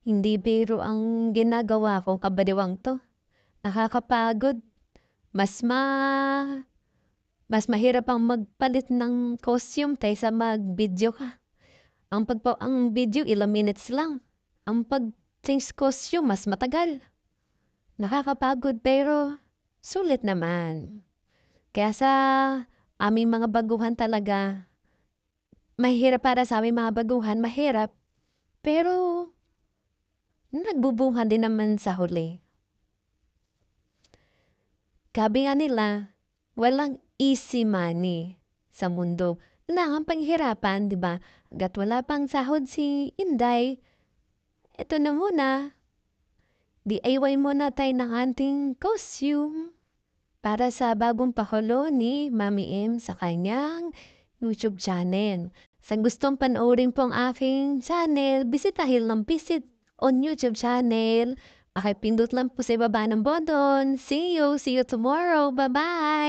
Hindi biro ang ginagawa kong kabaliwang 'to. Nakakapagod. Mas ma mas mahirap pang magpalit ng costume kaysa mag-video ka. Ang video ilang minutes lang. Ang pag-change costume mas matagal. Nakakapagod pero sulit naman. Kaya sa aming mga baguhan talaga, mahirap para sa aming mga baguhan, mahirap, pero nagbubunga din naman sa huli. Sabi nga nila, walang easy money sa mundo. Kailangan paghirapan, 'di ba? Hangga't wala pang sahod si Inday, eto na muna, DIY muna tayo ng ating costume para sa bagong pakulo ni Mami M sa kanyang YouTube channel. Sa gustong panoorin po ang aking channel, bisitahin lang visit on YouTube channel. Pakipindot lang po sa ibaba ng button. See you tomorrow. Bye-bye!